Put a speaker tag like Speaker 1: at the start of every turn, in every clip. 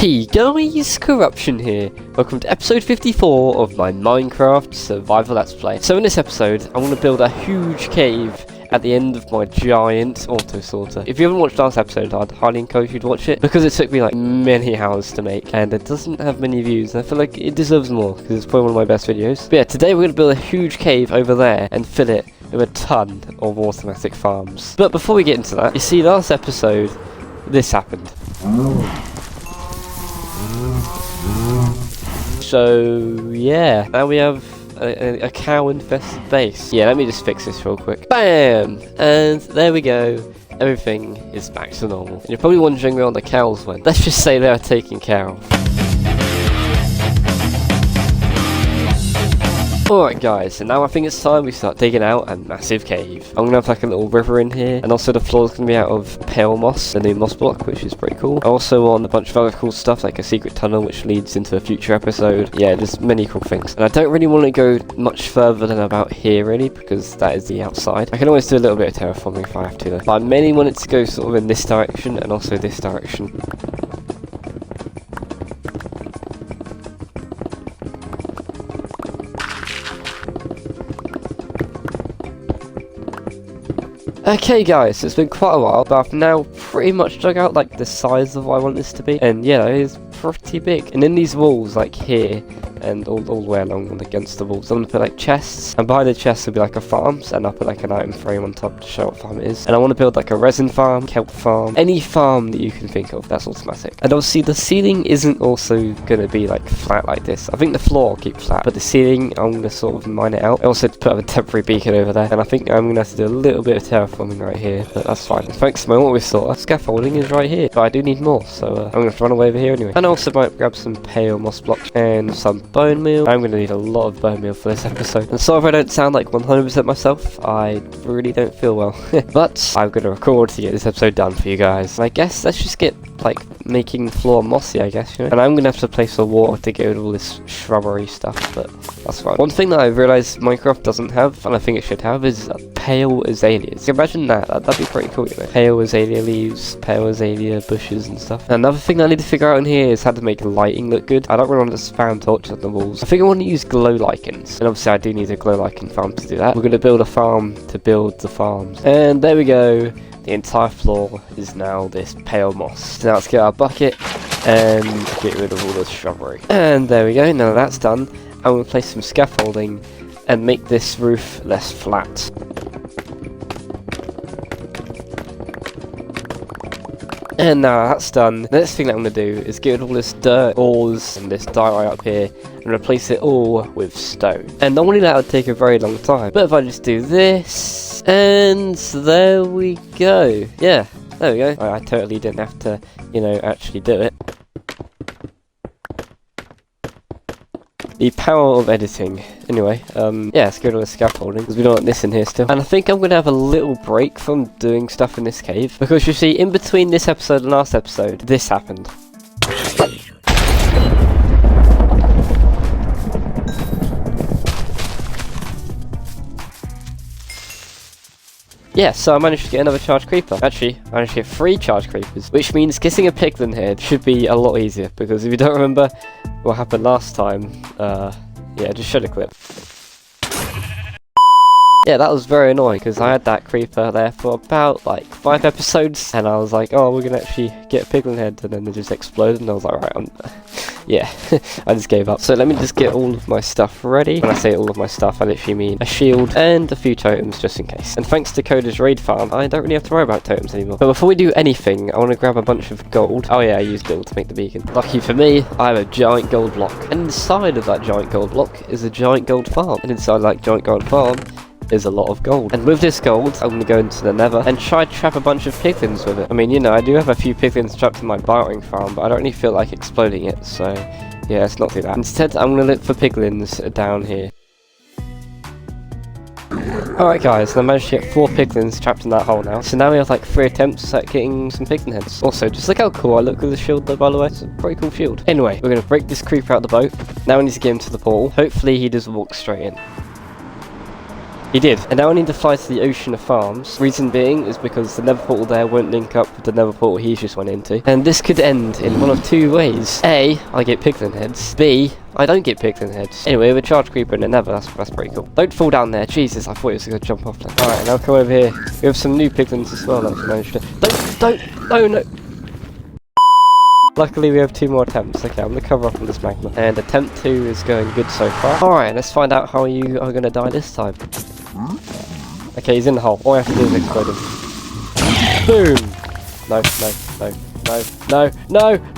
Speaker 1: Hey guys, Corruption here. Welcome to episode 54 of my Minecraft Survival Let's Play. So in this episode, I want to build a huge cave at the end of my giant auto sorter. If you haven't watched last episode, I'd highly encourage you to watch it because it took me like many hours to make and it doesn't have many views. And I feel like it deserves more because it's probably one of my best videos. But yeah, today we're going to build a huge cave over there and fill it with a ton of automatic farms. But before we get into that, you see last episode, this happened. So yeah, now we have a cow infested base. Yeah, let me just fix this real quick. Bam! And there we go. Everything is back to normal. And you're probably wondering where all the cows went. Let's just say they are taken care of. Alright guys, so now I think it's time we start digging out a massive cave. I'm gonna have like a little river in here, and also the floor's gonna be out of pale moss, the new moss block, which is pretty cool. I also want a bunch of other cool stuff, like a secret tunnel which leads into a future episode. Yeah, just many cool things. And I don't really want to go much further than about here really, because that is the outside. I can always do a little bit of terraforming if I have to though. But I mainly want it to go sort of in this direction, and also this direction. Okay guys, so it's been quite a while, but I've now pretty much dug out like the size of what I want this to be, and yeah, it is pretty big. And in these walls, like here, and all the way along and against the walls, I'm gonna put like chests, and behind the chests will be like a farm, and I'll put like an item frame on top to show what farm it is. And I want to build like a resin farm, kelp farm, any farm that you can think of, that's automatic. And obviously the ceiling isn't also gonna be like flat like this. I think the floor will keep flat, but the ceiling, I'm gonna sort of mine it out. I also had to put up a temporary beacon over there, and I think I'm gonna have to do a little bit of terraforming right here, but that's fine. Thanks to my auto sorter, scaffolding is right here, but I do need more, so I'm gonna have to run away over here anyway. And I also might grab some pale moss blocks and some bone meal. I'm gonna need a lot of bone meal for this episode. And sorry if I don't sound like 100% myself, I really don't feel well. But I'm gonna record to get this episode done for you guys. And I guess let's just get like making the floor mossy, I guess, you know? And I'm gonna have to place some water to get rid of all this shrubbery stuff, but that's fine. One thing that I realised Minecraft doesn't have, and I think it should have, is pale azaleas. Imagine that'd be pretty cool, you know? Pale azalea leaves, pale azalea bushes and stuff. And another thing that I need to figure out in here is how to make lighting look good. I don't really want to spam torches on the walls. I think I want to use glow lichens, and obviously I do need a glow lichen farm to do that. We're gonna build a farm to build the farms. And there we go. The entire floor is now this pale moss. So now let's get our bucket and get rid of all the shrubbery. And there we go, now that's done. I'm going to place some scaffolding and make this roof less flat. And now that's done, the next thing that I'm going to do is get rid of all this dirt, ores, and this diorite up here, and replace it all with stone. And normally that would take a very long time, but if I just do this, and there we go. Yeah, there we go. I totally didn't have to, you know, actually do it. The power of editing. Anyway, yeah, let's go to the scaffolding, because we don't want this in here still. And I think I'm going to have a little break from doing stuff in this cave, because you see, in between this episode and last episode, this happened. Yeah, so I managed to get another charged creeper. Actually, I managed to get 3 charged creepers, which means getting a piglin head should be a lot easier, because if you don't remember what happened last time, yeah, just show the clip. Yeah, that was very annoying, because I had that creeper there for about, like, 5 episodes, and I was like, oh, we're gonna actually get a piglin head, and then it just exploded, and I was like, right, yeah, I just gave up. So let me just get all of my stuff ready. When I say all of my stuff, I literally mean a shield and a few totems, just in case. And thanks to Coda's raid farm, I don't really have to worry about totems anymore. But before we do anything, I want to grab a bunch of gold. Oh yeah, I used gold to make the beacon. Lucky for me, I have a giant gold block. And inside of that giant gold block is a giant gold farm. And inside that giant gold farm is a lot of gold. And with this gold, I'm going to go into the nether and try to trap a bunch of piglins with it. I mean, you know, I do have a few piglins trapped in my bartering farm, but I don't really feel like exploding it, so yeah, let's not do that. Instead, I'm going to look for piglins down here. Alright guys, I managed to get 4 piglins trapped in that hole now. So now we have like 3 attempts at getting some piglin heads. Also, just look how cool I look with the shield though, by the way. It's a pretty cool shield. Anyway, we're going to break this creeper out the boat. Now we need to get him to the portal. Hopefully he doesn't walk straight in. He did. And now I need to fly to the Ocean of Farms. Reason being is because the nether portal there won't link up with the nether portal he just went into. And this could end in one of two ways. A, I get piglin heads. B, I don't get piglin heads. Anyway, we're charge creeper in the nether. That's pretty cool. Don't fall down there. Jesus, I thought he was going to jump off there. Alright, now come over here. We have some new piglins as well. That's managed to... No. Luckily we have 2 more attempts. Okay, I'm gonna cover up on this magma. And attempt 2 is going good so far. Alright, let's find out how you are gonna die this time. Okay, he's in the hole. All I have to do is explode him. Boom! No.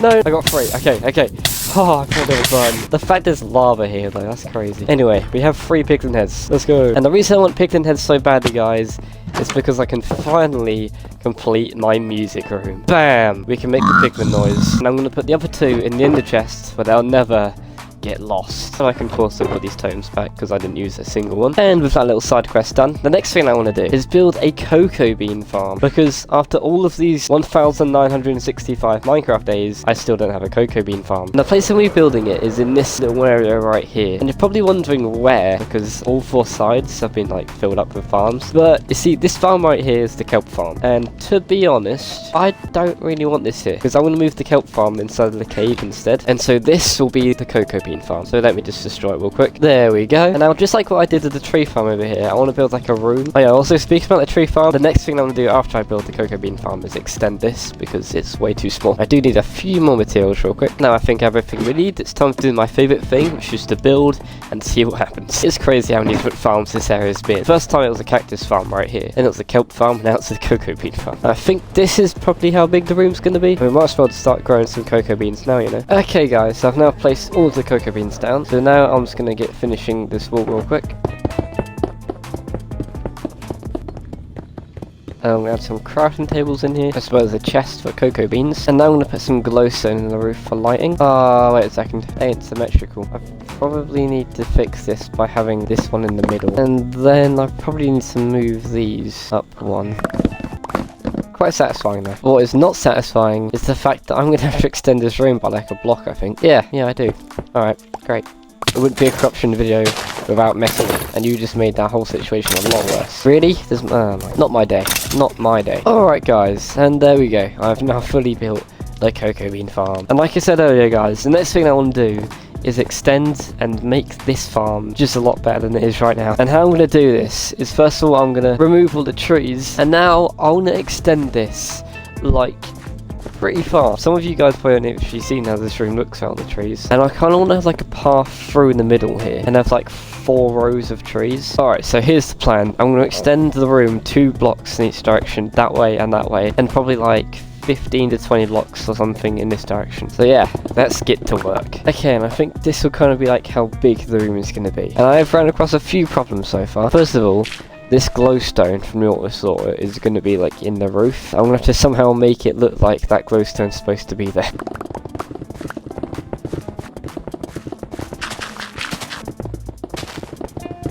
Speaker 1: I got 3. Okay. Oh, I thought there was one. The fact there's lava here though, that's crazy. Anyway, we have 3 piglin heads. Let's go. And the reason I want piglin heads so badly, guys, is because I can finally complete my music room. Bam! We can make the piglin noise. And I'm going to put the other 2 in the ender chest, where they'll never get lost. And I can also put these totems back because I didn't use a single one. And with that little side quest done, the next thing I want to do is build a cocoa bean farm, because after all of these 1965 Minecraft days, I still don't have a cocoa bean farm. And the place I'm going to be building it is in this little area right here. And you're probably wondering where, because all 4 sides have been like filled up with farms. But you see, this farm right here is the kelp farm. And to be honest, I don't really want this here, because I want to move the kelp farm inside of the cave instead. And so this will be the cocoa bean farm. So let me just destroy it real quick. There we go. And now, just like what I did with the tree farm over here, I want to build like a room. Oh yeah, also speaking about the tree farm, the next thing I'm going to do after I build the cocoa bean farm is extend this, because it's way too small. I do need a few more materials real quick. Now I think everything we need, it's time to do my favourite thing, which is to build and see what happens. It's crazy how many different farms this area has been. First time it was a cactus farm right here, then it was a kelp farm, now it's a cocoa bean farm. I think this is probably how big the room's going to be. We might as well start growing some cocoa beans now, you know. Okay guys, so I've now placed all of the cocoa beans down. So now I'm just going to get finishing this wall real quick. I'm going to add some crafting tables in here, as well as a chest for cocoa beans. And now I'm going to put some glowstone in the roof for lighting. Oh, wait a second. Hey, it's symmetrical. I probably need to fix this by having this one in the middle. And then I probably need to move these up 1. Quite satisfying though. What is not satisfying is the fact that I'm going to have to extend this room by like a block, I think. Yeah, I do. Alright, great. It wouldn't be a corruption video without messing it, and you just made that whole situation a lot worse. Really? Not my day. Not my day. Alright guys, and there we go. I've now fully built the cocoa bean farm. And like I said earlier guys, the next thing I want to do is extend and make this farm just a lot better than it is right now. And how I'm going to do this is, first of all, I'm going to remove all the trees, and now I want to extend this like pretty far. Some of you guys probably haven't actually seen how this room looks out of the trees, and I kind of want to have like a path through in the middle here and have like 4 rows of trees. Alright, so here's the plan. I'm going to extend the room 2 blocks in each direction, that way, and probably like 15 to 20 blocks or something in this direction. So yeah, let's get to work. Okay, and I think this will kind of be like how big the room is going to be. And I've run across a few problems so far. First of all, this glowstone from the Autosaur is going to be like in the roof. I'm going to have to somehow make it look like that glowstone's supposed to be there.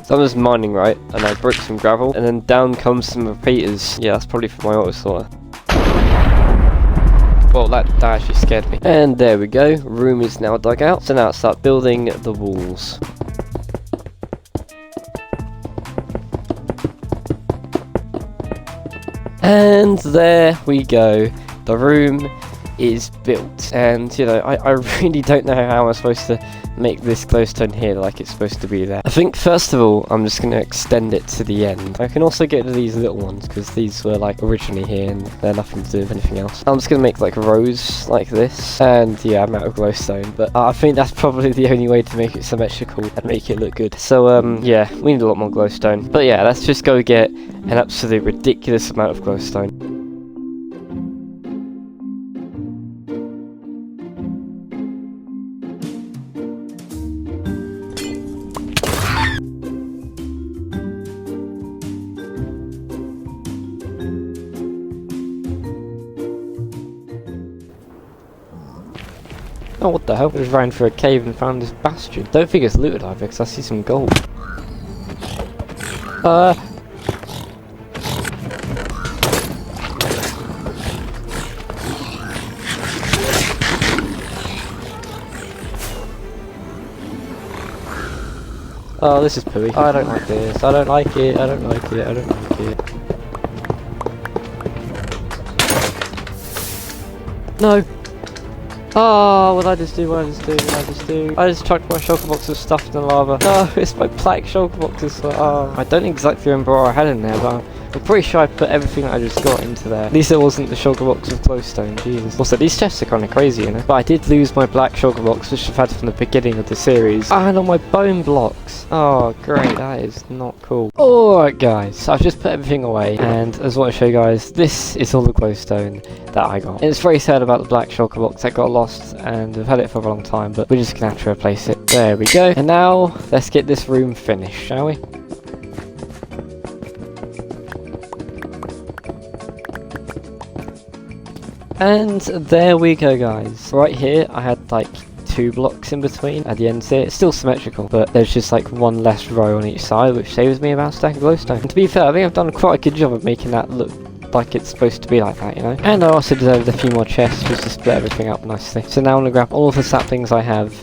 Speaker 1: So I was mining, right, and I broke some gravel, and then down comes some repeaters. Yeah, that's probably for my Autosaur. Well, that actually scared me. And there we go, room is now dug out. So now let's start building the walls. And there we go, the room is built. And you know, I really don't know how I'm supposed to make this glowstone here like it's supposed to be there. I think first of all I'm just going to extend it to the end. I can also get to these little ones because these were like originally here and they're nothing to do with anything else. I'm just going to make like rows like this, and yeah, I'm out of glowstone, but I think that's probably the only way to make it symmetrical and make it look good. So yeah, we need a lot more glowstone, but yeah, let's just go get an absolute ridiculous amount of glowstone. Oh, what the hell? I just ran through a cave and found this bastion. Don't think it's looted either, because I see some gold. Oh, this is pooey. I don't like this. I don't like it. I don't like it. I don't like it. No. Oh, what did I just do? What did I just do? What did I just do? I just chucked my shulker box of stuff in the lava. No, it's my black shulker boxes. Oh. I don't exactly remember what I had in there, but I'm pretty sure I put everything that I just got into there. At least it wasn't the shulker box of glowstone. Jesus. Also, these chests are kind of crazy, you know. But I did lose my black shulker box, which I've had from the beginning of the series. And all my bone blocks. Oh, great. That is not cool. Alright, guys. So I've just put everything away. And I just want to show you guys, this is all the glowstone that I got. And it's very sad about the black shulker box that got lost. And I've had it for a long time. But we're just going to have to replace it. There we go. And now, let's get this room finished, shall we? And there we go, guys. Right here, I had like 2 blocks in between at the ends here. It's still symmetrical, but there's just like 1 less row on each side, which saves me about a stack of glowstone. And to be fair, I think I've done quite a good job of making that look like it's supposed to be like that, you know. And I also deserved a few more chests just to split everything up nicely. So now I'm gonna grab all of the saplings I have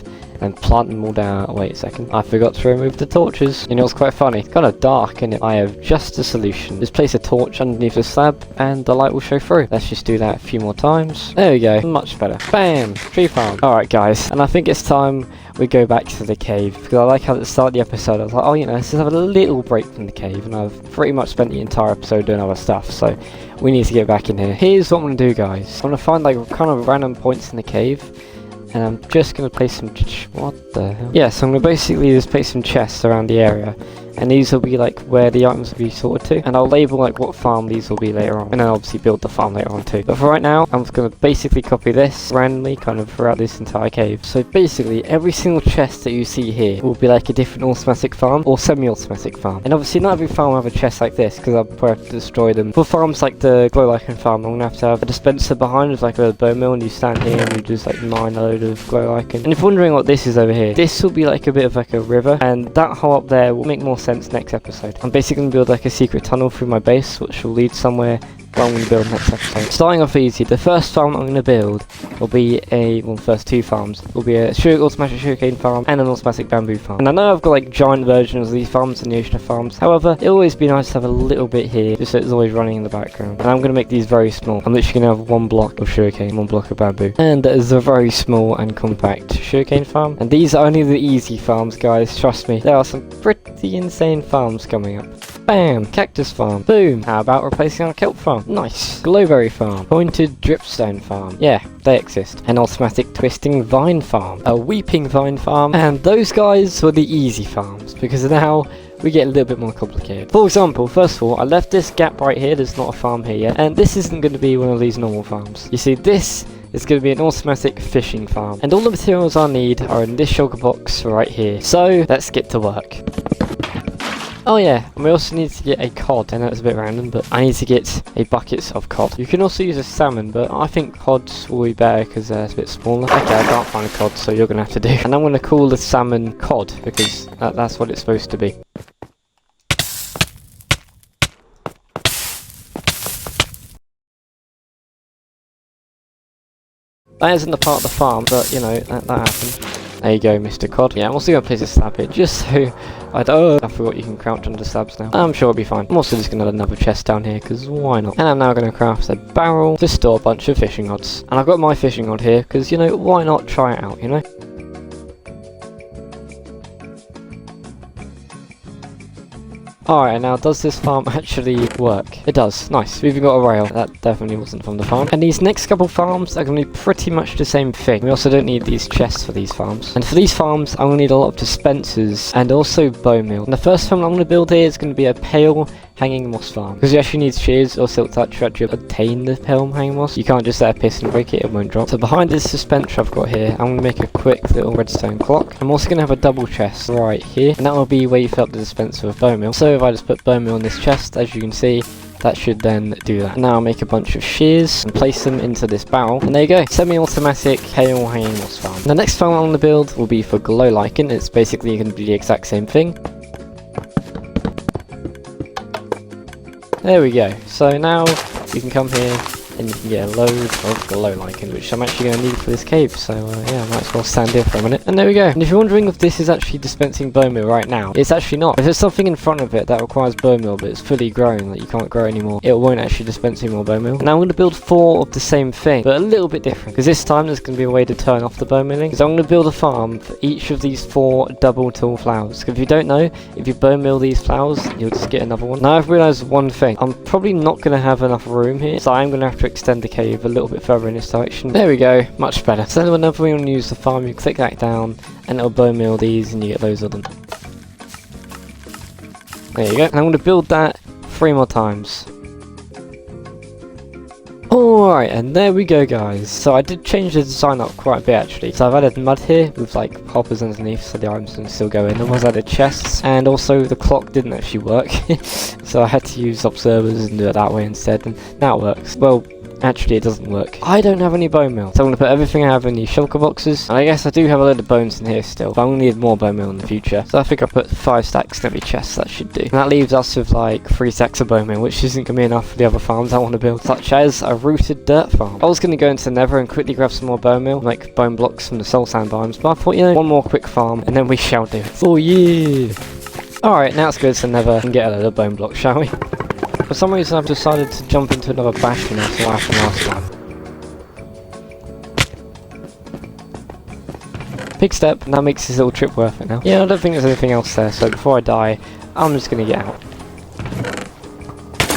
Speaker 1: and plant them all down. Wait a second, I forgot to remove the torches. You know, it's quite funny. It's kind of dark, isn't it? I have just a solution. Just place a torch underneath the slab and the light will show through. Let's just do that a few more times. There we go. Much better. Bam! Tree farm. Alright, guys. And I think it's time we go back to the cave, because I like how at the start of the episode I was like, oh, you know, let's just have a little break from the cave, and I've pretty much spent the entire episode doing other stuff, so we need to get back in here. Here's what I'm going to do, guys. I'm going to find like kind of random points in the cave, and I'm just going to place some... what the hell? Yeah, so I'm going to basically just place some chests around the area. And these will be like where the items will be sorted to. And I'll label like what farm these will be later on. And then obviously build the farm later on too. But for right now, I'm just going to basically copy this randomly kind of throughout this entire cave. So basically, every single chest that you see here will be like a different automatic farm or semi-automatic farm. And obviously not every farm will have a chest like this, because I'll probably have to destroy them. For farms like the glow lichen farm, I'm going to have a dispenser behind with like a bone mill, and you stand here and you just like mine a load of glow lichen. And if you're wondering what this is over here, this will be like a bit of like a river, and that hole up there will make more sense next episode. I'm basically going to build like a secret tunnel through my base, which will lead somewhere I'm going to build next episode. Starting off easy, the first farm I'm going to build will be the first 2 farms will be a automatic sugarcane farm and an automatic bamboo farm. And I know I've got like giant versions of these farms in the Ocean of Farms, however, it'll always be nice to have a little bit here, just so it's always running in the background. And I'm going to make these very small. I'm literally going to have 1 block of sugarcane, 1 block of bamboo. And that is a very small and compact sugarcane farm. And these are only the easy farms, guys, trust me. There are some pretty insane farms coming up. Bam! Cactus farm. Boom! How about replacing our kelp farm? Nice. Glowberry farm. Pointed dripstone farm. Yeah, they exist. An automatic twisting vine farm. A weeping vine farm. And those guys were the easy farms, because now we get a little bit more complicated. For example, first of all, I left this gap right here. There's not a farm here yet. And this isn't going to be one of these normal farms. You see, this is going to be an automatic fishing farm. And all the materials I need are in this shulker box right here. So, let's get to work. Oh yeah, and we also need to get a cod. I know it's a bit random, but I need to get a bucket of cod. You can also use a salmon, but I think cods will be better because it's a bit smaller. Okay, I can't find a cod, so you're going to have to do. And I'm going to call the salmon cod, because that's what it's supposed to be. That isn't the part of the farm, but you know, that happened. There you go, Mr. Cod. Yeah, I'm also going to place a slab here, just so I forgot you can crouch under slabs now. I'm sure it'll be fine. I'm also just going to add another chest down here, because why not? And I'm now going to craft a barrel to store a bunch of fishing rods. And I've got my fishing rod here, because, you know, why not try it out, you know? Alright, now does this farm actually work? It does. Nice. We've even got a rail. That definitely wasn't from the farm. And these next couple farms are going to be pretty much the same thing. We also don't need these chests for these farms. And for these farms, I'm going to need a lot of dispensers and also bone meal. And the first farm I'm going to build here is going to be a pale hanging moss farm. Because you actually need shears or silk touch to actually obtain the pale hanging moss. You can't just let a piston break it, it won't drop. So behind this dispenser I've got here, I'm going to make a quick little redstone clock. I'm also going to have a double chest right here. And that will be where you fill up the dispenser with bone meal. So if I just put bone meal in this chest, as you can see, that should then do that. Now I'll make a bunch of shears and place them into this barrel. And there you go. Semi-automatic pale hanging moss farm. The next farm I'm going to build will be for glow lichen. It's basically going to be the exact same thing. There we go. So now you can come here and you can get a load of glow lichen, which I'm actually going to need
Speaker 2: for this cave, so yeah, I might as well stand here for a minute. And there we go. And if you're wondering if this is actually dispensing bone meal right now, it's actually not. If there's something in front of it that requires bone meal but it's fully grown, that you can't grow anymore, it won't actually dispense any more bone meal. Now I'm going to build 4 of the same thing, but a little bit different, because this time there's going to be a way to turn off the bone mealing. Because I'm going to build a farm for each of these 4 double tall flowers. Because if you don't know, if you bone meal these flowers, you'll just get another one. Now I've realised one thing. I'm probably not going to have enough room here, so I'm going to have to extend the cave a little bit further in this direction. There we go, much better. So whenever we want to use the farm, you click that down, and it'll bone meal these, and you get loads of them. There you go. And I'm going to build that 3 more times. Alright, and there we go, guys. So I did change the design up quite a bit actually. So I've added mud here with like hoppers underneath so the items can still go in. Then I've added chests, and also the clock didn't actually work. So I had to use observers and do it that way instead, and now it works. Well, actually it doesn't work. I don't have any bone meal, so I'm going to put everything I have in these shulker boxes. And I guess I do have a load of bones in here still, but I'm going to need more bone meal in the future. So I think I'll put 5 stacks in every chest, that should do. And that leaves us with like 3 stacks of bone meal, which isn't going to be enough for the other farms I want to build, such as a rooted dirt farm. I was going to go into the nether and quickly grab some more bone meal, like bone blocks from the soul sand biomes, but I thought, you know, one more quick farm and then we shall do it. Oh yeah! Alright, now it's good to nether and get a load of bone blocks, shall we? For some reason I've decided to jump into another bastion after what happened last time. Big step, and that makes this little trip worth it now. Yeah, I don't think there's anything else there, so before I die, I'm just gonna get out.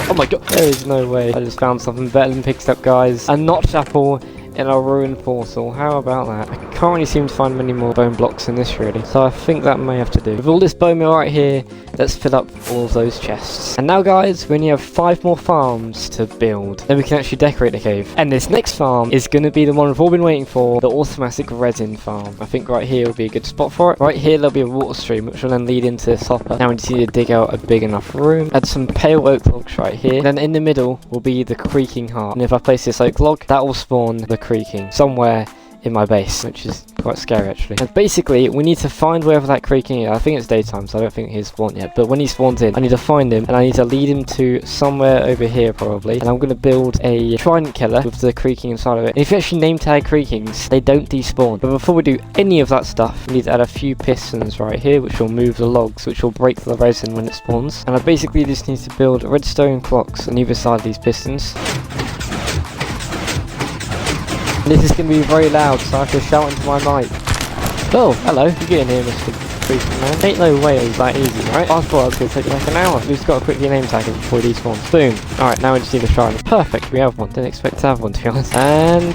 Speaker 2: Oh my god, there is no way. I just found something better than pig step, guys. A notch apple in a ruined portal. How about that? I can't really seem to find many more bone blocks in this really, so I think that may have to do. With all this bone meal right here, let's fill up all of those chests. And now guys, we only have 5 more farms to build. Then we can actually decorate the cave. And this next farm is going to be the one we've all been waiting for, the automatic resin farm. I think right here will be a good spot for it. Right here there'll be a water stream, which will then lead into this hopper. Now we just need to dig out a big enough room. Add some pale oak logs right here. Then in the middle will be the creaking heart. And if I place this oak log, that will spawn the creaking somewhere in my base, which is quite scary actually. And basically we need to find wherever that creaking is. I think it's daytime, so I don't think he's spawned yet, but when he spawns in I need to find him and I need to lead him to somewhere over here probably, and I'm going to build a trident killer with the creaking inside of it. And if you actually name tag creakings, they don't despawn. But before we do any of that stuff, we need to add a few pistons right here which will move the logs, which will break the resin when it spawns. And I basically just need to build redstone clocks on either side of these pistons. This is going to be very loud, so I have to shout into my mic. Oh, hello. You get in here, Mr. Creeping Man. Ain't no way it was that easy, right? I thought it was going to take like an hour. We've just got to quickly name tag it before he despawns. Boom. Alright, now we just need a shrine. Perfect, we have one. Didn't expect to have one, to be honest. And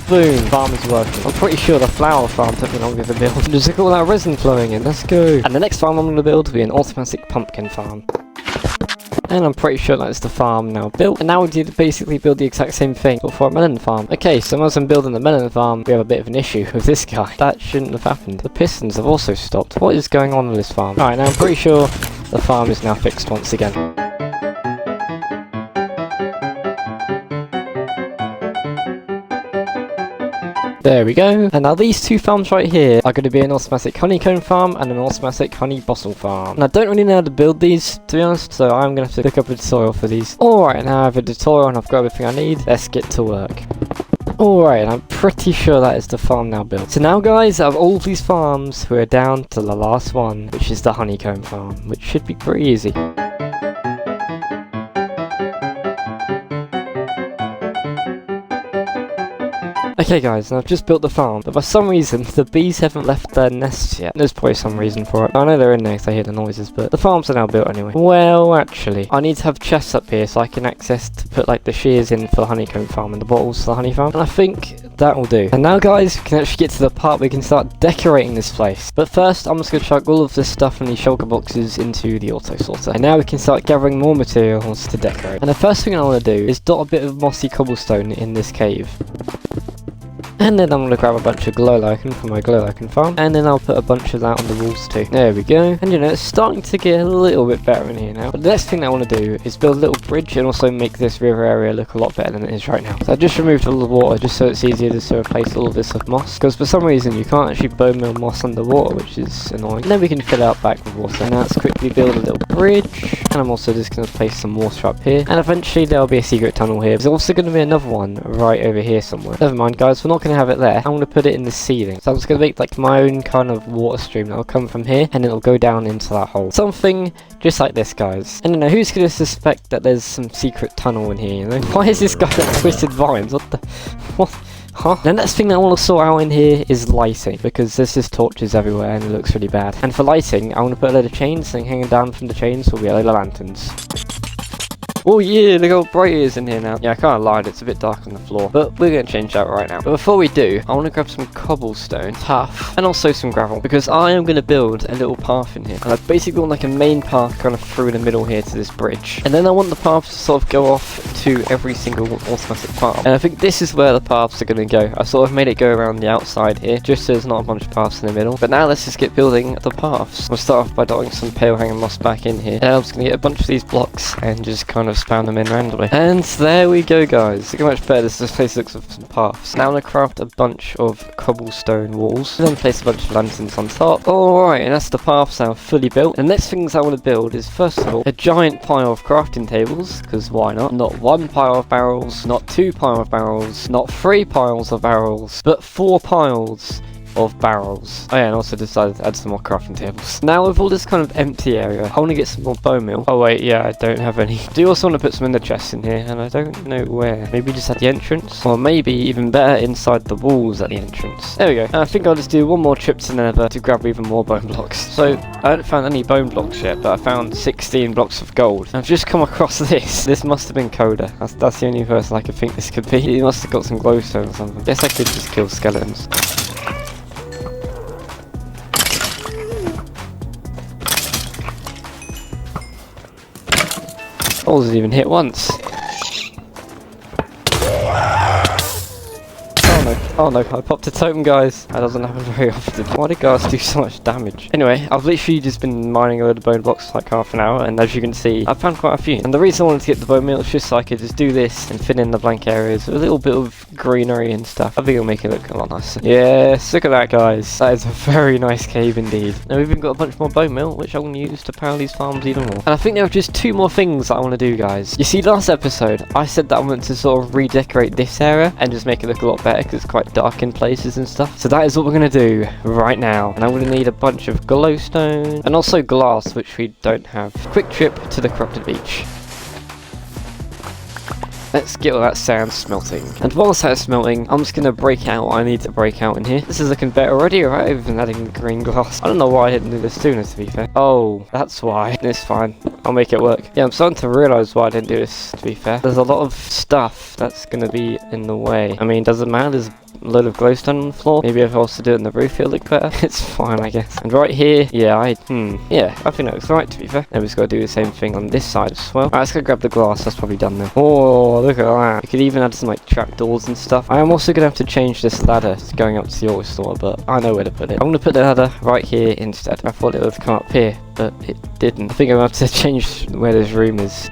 Speaker 2: boom. Farm is working. I'm pretty sure the flower farm took me longer to build. Just look at all that resin flowing in. Let's go. And the next farm I'm going to build will be an automatic pumpkin farm. And I'm pretty sure that's the farm now built. And now we need to basically build the exact same thing, but for a melon farm. Okay, so as I'm building the melon farm, we have a bit of an issue with this guy. That shouldn't have happened. The pistons have also stopped. What is going on in this farm? Alright, now I'm pretty sure the farm is now fixed once again. There we go. And now these 2 farms right here are going to be an automatic honeycomb farm and an automatic honey bottle farm. And I don't really know how to build these, to be honest, so I'm going to have to look up a tutorial for these. Alright, now I have a tutorial and I've got everything I need. Let's get to work. Alright, I'm pretty sure that is the farm now built. So now guys, out of all of these farms, we're down to the last one, which is the honeycomb farm, which should be pretty easy. Okay guys, and I've just built the farm, but for some reason the bees haven't left their nests yet. There's probably some reason for it. I know they're in there because I hear the noises, but the farms are now built anyway. Well, actually, I need to have chests up here so I can access to put like the shears in for the honeycomb farm and the bottles for the honey farm. And I think that will do. And now guys, we can actually get to the part where we can start decorating this place. But first, I'm just going to chuck all of this stuff in these shulker boxes into the auto sorter. And now we can start gathering more materials to decorate. And the first thing I want to do is dot a bit of mossy cobblestone in this cave. And then I'm going to grab a bunch of glow lichen from my glow lichen farm, and then I'll put a bunch of that on the walls too. There we go. And you know, it's starting to get a little bit better in here now. But the next thing I want to do is build a little bridge and also make this river area look a lot better than it is right now. So I just removed all the water just so it's easier to replace all of this with moss, because for some reason you can't actually bone meal moss underwater, which is annoying. And then we can fill it out back with water. Now let's quickly build a little bridge, and I'm also just going to place some water up here, and eventually there'll be a secret tunnel here. There's also going to be another one right over here somewhere. Never mind guys, we're not not going to have it there. I'm going to put it in the ceiling. So I'm just going to make like my own kind of water stream that'll come from here and it'll go down into that hole. Something just like this, guys. And you know, who's going to suspect that there's some secret tunnel in here, you know? Why is this guy got twisted vines? What the... What? Huh? The next thing that I want to sort out in here is lighting, because there's just torches everywhere and it looks really bad. And for lighting, I want to put a load of chains, and hanging down from the chains will be a load of lanterns. Oh yeah, look how bright it is in here now. Yeah, I kind of lied, it's a bit dark on the floor, but we're going to change that right now. But before we do, I want to grab some cobblestone, tuff, and also some gravel, because I am going to build a little path in here. And I basically want like a main path kind of through the middle here to this bridge. And then I want the paths to sort of go off to every single automatic farm. And I think this is where the paths are going to go. I sort of made it go around the outside here, just so there's not a bunch of paths in the middle. But now let's just get building the paths. We'll start off by dotting some pale hanging moss back in here. And I'm just going to get a bunch of these blocks and just kind of spam them in randomly. And there we go, guys. Look how much better this place looks with some paths. Now I'm going to craft a bunch of cobblestone walls. And then place a bunch of lanterns on top. Alright, and that's the paths now fully built. And the next things I want to build is, first of all, a giant pile of crafting tables, because why not? Not one pile of barrels, not two piles of barrels, not three piles of barrels, but 4 piles of barrels. Oh yeah, and also decided to add some more crafting tables. Now with all this kind of empty area, I want to get some more bone meal. Oh wait, yeah, I don't have any. I do also want to put some in the chests in here, and I don't know where. Maybe just at the entrance? Or maybe even better, inside the walls at the entrance. There we go. And I think I'll just do one more trip to Nether to grab even more bone blocks. So, I haven't found any bone blocks yet, but I found 16 blocks of gold. I've just come across this. This must have been Coda. That's the only person I could think this could be. He must have got some glowstone or something. Guess I could just kill skeletons. I wasn't even hit once. Oh no, I popped a totem, guys. That doesn't happen very often. Why do guards do so much damage? Anyway, I've literally just been mining a load of bone blocks for like half an hour, and as you can see, I found quite a few. And the reason I wanted to get the bone meal is just so I could just do this and fill in the blank areas with a little bit of greenery and stuff. I think it'll make it look a lot nicer. Yes, look at that, guys. That is a very nice cave indeed. Now we've even got a bunch more bone meal, which I will use to power these farms even more. And I think there are just 2 more things that I want to do, guys. You see, last episode, I said that I wanted to sort of redecorate this area and just make it look a lot better, because it's quite dark in places and stuff. So that is what we're going to do right now. And I'm going to need a bunch of glowstone and also glass, which we don't have. Quick trip to the corrupted beach. Let's get all that sand smelting. And whilst that's smelting, I'm just going to break out what I need to break out in here. This is looking better already, right? I've been adding the green glass. I don't know why I didn't do this sooner, to be fair. Oh, that's why. It's fine. I'll make it work. Yeah, I'm starting to realise why I didn't do this, to be fair. There's a lot of stuff that's going to be in the way. I mean, does it matter? There's a load of glowstone on the floor. Maybe if I was to do it in the roof, it'll look better. It's fine, I guess. And right here, yeah, I think that looks right, to be fair. Then we've just got to do the same thing on this side as well. Alright, let's go grab the glass. That's probably done now. Oh, look at that. You could even add some like trapdoors and stuff. I am also going to have to change this ladder going up to the auto store, but I know where to put it. I'm going to put the ladder right here instead. I thought it would come up here, but it didn't. I think I'm going to have to change where this room is.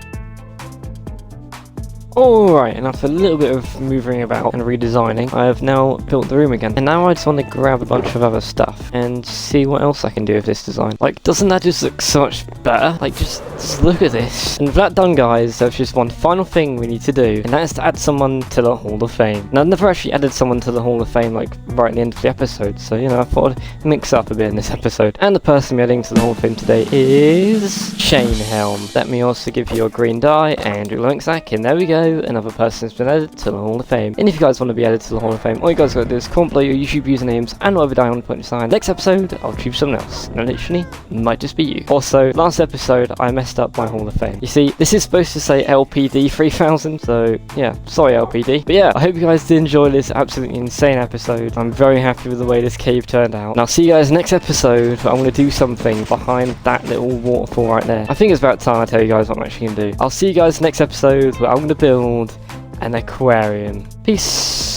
Speaker 2: Alright, and after a little bit of moving about and redesigning, I have now built the room again. And now I just want to grab a bunch of other stuff and see what else I can do with this design. Like, doesn't that just look so much better? Like, just look at this. And with that done, guys, there's just one final thing we need to do, and that is to add someone to the Hall of Fame. Now, I've never actually added someone to the Hall of Fame, like, right at the end of the episode, so, you know, I thought I'd mix up a bit in this episode. And the person we're adding to the Hall of Fame today is Chainhelm. Let me also give you a green dye, Andrew Lunksack, and there we go. Another person's been added to the Hall of Fame. And if you guys want to be added to the Hall of Fame, all you guys got to do is comment below your YouTube usernames and whatever die on the point sign. Next episode, I'll choose someone else. And literally, might just be you. Also, last episode, I messed up my Hall of Fame. You see, this is supposed to say LPD 3000, so yeah, sorry LPD. But yeah, I hope you guys did enjoy this absolutely insane episode. I'm very happy with the way this cave turned out. And I'll see you guys next episode, where I'm going to do something behind that little waterfall right there. I think it's about time I tell you guys what I'm actually going to do. I'll see you guys next episode, where I'm going to build an aquarium. Peace.